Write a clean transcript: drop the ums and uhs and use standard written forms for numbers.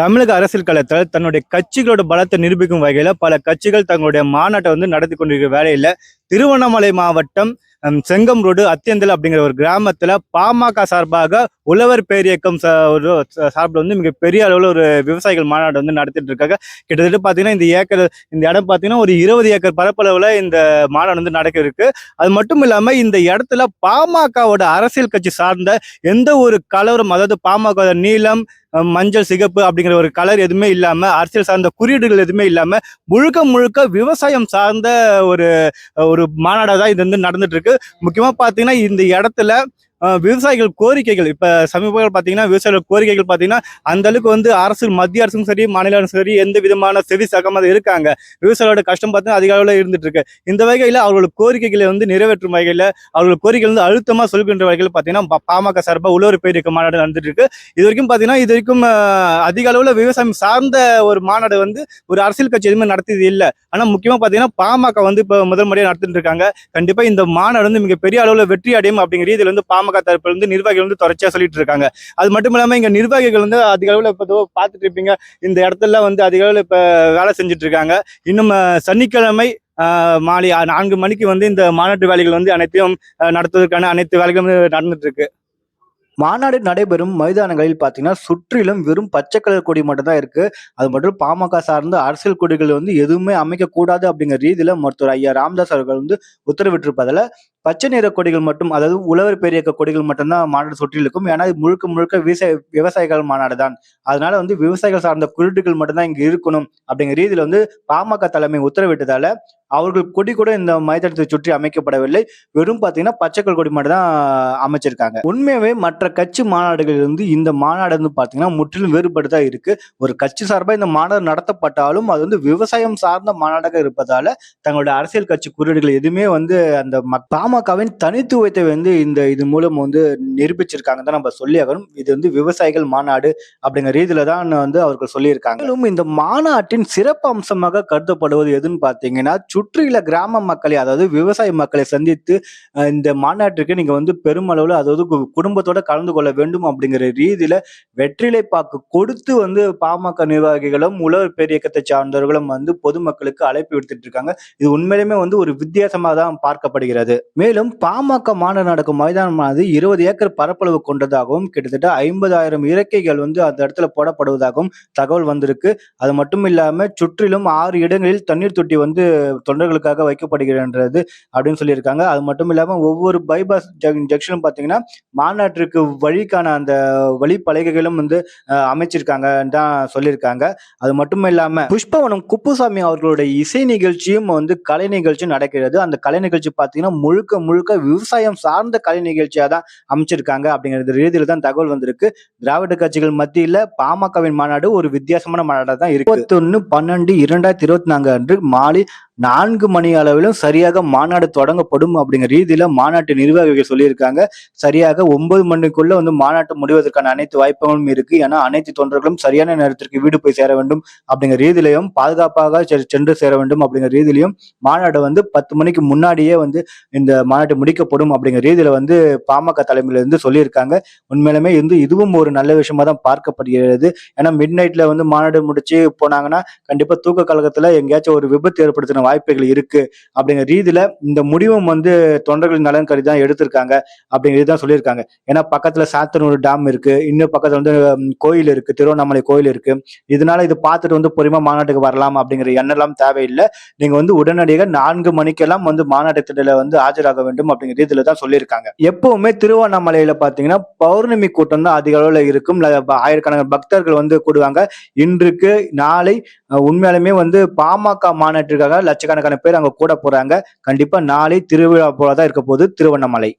தமிழக அரசியல் களத்தில் தன்னுடைய கட்சிகளோட பலத்தை நிரூபிக்கும் வகையில பல கட்சிகள் தங்களுடைய மாநாட்டை நடத்தி கொண்டிருக்கிற வேலையில திருவண்ணாமலை மாவட்டம் செங்கம் ரோடு அத்தியந்தல் அப்படிங்கிற ஒரு கிராமத்துல பாமக சார்பாக உழவர் பேரியக்கம் சார்பில் மிகப்பெரிய அளவில் ஒரு விவசாயிகள் மாநாடு நடத்திட்டு இருக்காங்க. கிட்டத்தட்ட பாத்தீங்கன்னா இந்த இடம் பாத்தீங்கன்னா ஒரு 20 ஏக்கர் பரப்பளவுல இந்த மாநாடு நடக்க இருக்கு. அது மட்டும் இல்லாம இந்த இடத்துல பாமகவோட அரசியல் கட்சி சார்ந்த எந்த ஒரு கலவரம், அதாவது பாமக நீலம் மஞ்சள் சிகப்பு அப்படிங்கிற ஒரு கலர் எதுவுமே இல்லாம, அரசியல் சார்ந்த குறியீடுகள் எதுவுமே இல்லாம முழுக்க முழுக்க விவசாயம் சார்ந்த ஒரு ஒரு மாநாடா தான் இது நடந்துட்டு இருக்கு. முக்கியமா பாத்தீங்கன்னா இந்த இடத்துல விவசாயிகள் கோரிக்கைகள் இப்ப சமீபங்கள் பாத்தீங்கன்னா விவசாயிகள் கோரிக்கைகள் பாத்தீங்கன்னா அந்த அளவுக்கு அரசு, மத்திய அரசும் சரி மாநில அரசும் சரி எந்த விதமான செவி சகமாக இருக்காங்க. விவசாயிகளோட கஷ்டம் பார்த்தீங்கன்னா அதிக அளவில் இருந்துட்டு இருக்கு. இந்த வகையில அவர்களோட கோரிக்கைகளை நிறைவேற்றும் வகையில அவர்கள் கோரிக்கைகள் அழுத்தமா சொல்கின்ற வகையில் பாத்தீங்கன்னா பாமக சார்பாக உழவர் பேரியக்க மாநாடு நடந்துட்டு இருக்கு. இது வரைக்கும் அதிக அளவுல விவசாயம் சார்ந்த ஒரு மாநாடு ஒரு அரசியல் கட்சி எதுவுமே நடத்தியது இல்லை. ஆனா முக்கியமா பாத்தீங்கன்னா பாமக இப்ப முதல் முறையா நடத்திட்டு இருக்காங்க. கண்டிப்பா இந்த மாநாடு மிகப்பெரிய அளவுல வெற்றி அடையும் அப்படிங்கிற ரீதியில பாமக தரப்புல நிர்வாகிகள் தொடர்ச்சியா சொல்லிட்டு இருக்காங்க. அது மட்டும் இல்லாம இங்க நிர்வாகிகள் அதிக அளவுல இப்ப பார்த்துட்டு இருப்பீங்க, இந்த இடத்துல அதிக அளவுல இப்ப வேலை செஞ்சுட்டு இருக்காங்க. இன்னும் சனிக்கிழமை மாலை 4 மணிக்கு இந்த மாநாட்டு வேலைகள் அனைத்தையும் நடத்துவதற்கான அனைத்து வேலைகளும் நடந்துட்டு இருக்கு. மாநாடு நடைபெறும் மைதானங்களில் பார்த்தீங்கன்னா சுற்றிலும் வெறும் பச்சை கலர் கொடி மட்டும் தான் இருக்கு. அது மட்டும் பாமக சார்ந்த அரசியல் கொடிகள் எதுவுமே அமைக்க கூடாது அப்படிங்கிற ரீதியில மருத்துவர் ஐயா ராமதாஸ் அவர்கள் உத்தரவிட்டிருப்பதால பச்சை நிற கொடிகள் மட்டும், அதாவது உழவர் பேரியக்க கொடிகள் மட்டும்தான் மாநாடு சுற்றில் இருக்கும். ஏன்னா இது முழுக்க முழுக்க விவசாயிகள் மாநாடு தான். அதனால விவசாயிகள் சார்ந்த குறியீடுகள் மட்டும்தான் இங்க இருக்கணும் அப்படிங்கிற ரீதியில பாமக தலைமை உத்தரவிட்டதால அவர்கள் கொடி கூட இந்த மைதானத்தை சுற்றி அமைக்கப்படவில்லை. வெறும் பாத்தீங்கன்னா பச்சைக்கல் கொடி மட்டும் தான் அமைச்சிருக்காங்க. உண்மையாவே மற்ற கட்சி மாநாடுகள் இந்த மாநாடு பாத்தீங்கன்னா முற்றிலும் வேறுபட்டுதான் இருக்கு. ஒரு கட்சி சார்பா இந்த மாநாடு நடத்தப்பட்டாலும் அது விவசாயம் சார்ந்த மாநாடாக இருப்பதால தங்களுடைய அரசியல் கட்சி குறியீடுகள் எதுவுமே அந்த பாமகவின் தனித்துவத்தை இது மூலம் நிரூபிச்சிருக்காங்க தான் நம்ம சொல்லி ஆகணும். இது விவசாயிகள் மாநாடு அப்படிங்கிற ரீதியில தான் அவர்கள் சொல்லியிருக்காங்க. மேலும் இந்த மாநாட்டின் சிறப்பு அம்சமாக கருதப்படுவது எதுன்னு பாத்தீங்கன்னா சுற்றியுள்ள கிராம மக்களை, அதாவது விவசாய மக்களை சந்தித்து இந்த மாநாட்டிற்கு நீங்க பெருமளவுல, அதாவது குடும்பத்தோட கலந்து கொள்ள வேண்டும் அப்படிங்கிற ரீதியில வெற்றிலை பாக்கு கொடுத்து பாமக நிர்வாகிகளும் உழவர் பேரியக்கத்தை சார்ந்தவர்களும் பொதுமக்களுக்கு அழைப்பு விடுத்துட்டு இருக்காங்க. இது உண்மையிலுமே ஒரு வித்தியாசமா தான் பார்க்கப்படுகிறது. மேலும் பாமக மாநாடு நடக்கும் மைதானமானது 20 ஏக்கர் பரப்பளவு கொண்டதாகவும் கிட்டத்தட்ட 50,000 இறக்கைகள் அந்த இடத்துல போடப்படுவதாகவும் தகவல் வந்திருக்கு. அது மட்டும் இல்லாம சுற்றிலும் 6 இடங்களில் தண்ணீர் தொட்டி தொண்டர்களுக்காக வைக்கப்படுகிறது அப்படின்னு சொல்லியிருக்காங்க. அது மட்டும் இல்லாம ஒவ்வொரு பைபாஸ் ஜங்ஷனும் பாத்தீங்கன்னா மாநாட்டிற்கு வழிக்கான அந்த வழி பலகைகளும் அமைச்சிருக்காங்க தான் சொல்லியிருக்காங்க. அது மட்டும் இல்லாம புஷ்பவனம் குப்புசாமி அவர்களுடைய இசை நிகழ்ச்சியும் கலை நிகழ்ச்சியும் நடக்கிறது. அந்த கலை நிகழ்ச்சி பாத்தீங்கன்னா முழுக்க முழுக்க விவசாயம் சார்ந்த கலை நிகழ்ச்சியா தான் அமைச்சிருக்காங்க அப்படிங்கிற ரீதியில தான் தகவல் வந்திருக்கு. திராவிட கட்சிகள் மத்தியில பாமகவின் மாநாடு ஒரு வித்தியாசமான மாநாடா தான் இருக்கு. 21/12/2024 அன்று மாலை 4 மணி அளவிலும் சரியாக மாநாடு தொடங்கப்படும் அப்படிங்கிற ரீதியில மாநாட்டு நிர்வாகிகள் சொல்லியிருக்காங்க. சரியாக 9 மணிக்குள்ள மாநாட்டு முடிவதற்கான அனைத்து வாய்ப்புகளும் இருக்கு. ஏன்னா அனைத்து தொண்டர்களும் சரியான நேரத்திற்கு வீடு போய் சேர வேண்டும் அப்படிங்கிற ரீதியிலையும் பாதுகாப்பாக சென்று சேர வேண்டும் அப்படிங்கிற ரீதியிலையும் மாநாடு 10 மணிக்கு முன்னாடியே இந்த மாநாட்டு முடிக்கப்படும் அப்படிங்கிற ரீதியில பாமக தலைமையில சொல்லியிருக்காங்க. உண்மையிலுமே இதுவும் ஒரு நல்ல விஷயமா தான் பார்க்கப்படுகிறது. ஏன்னா மிட் நைட்ல மாநாடு முடிச்சு போனாங்கன்னா கண்டிப்பா தூக்க கழகத்துல எங்கேயாச்சும் ஒரு விபத்து ஏற்படுத்தின வாய்ப்புகள் இருக்கு அப்படிங்கிற ரீதியில இந்த முடிவும் தொண்டர்களின் நலன் கருதி தான் எடுத்திருக்காங்க அப்படிங்கிறது தான் சொல்லியிருக்காங்க. ஏன்னா பக்கத்துல சாத்தனூர் டேம் இருக்கு, இன்னும் பக்கத்துல கோயில் இருக்கு, திருவண்ணாமலை கோயில் இருக்கு. இதனால இது பார்த்துட்டு பொறுமையா மாநாட்டுக்கு வரலாம் அப்படிங்கிற எண்ணெல்லாம் தேவையில்லை. நீங்க உடனடியாக 4 மணிக்கெல்லாம் மாநாட்டு திடல ஆஜராக வேண்டும் அப்படிங்கிற ரீதியில தான் சொல்லியிருக்காங்க. எப்பவுமே திருவண்ணாமலையில பாத்தீங்கன்னா பௌர்ணமி கூட்டம் தான் அதிக அளவுல இருக்கும். ஆயிரக்கணக்கான பக்தர்கள் கூடுவாங்க. இன்றைக்கு நாளை உண்மையாலுமே பாமக மாநாட்டிற்காக லட்சக்கணக்கான பேர் அங்க கூட போறாங்க. கண்டிப்பா நாளை திருவிழா போலதான் இருக்க போகுது திருவண்ணாமலை.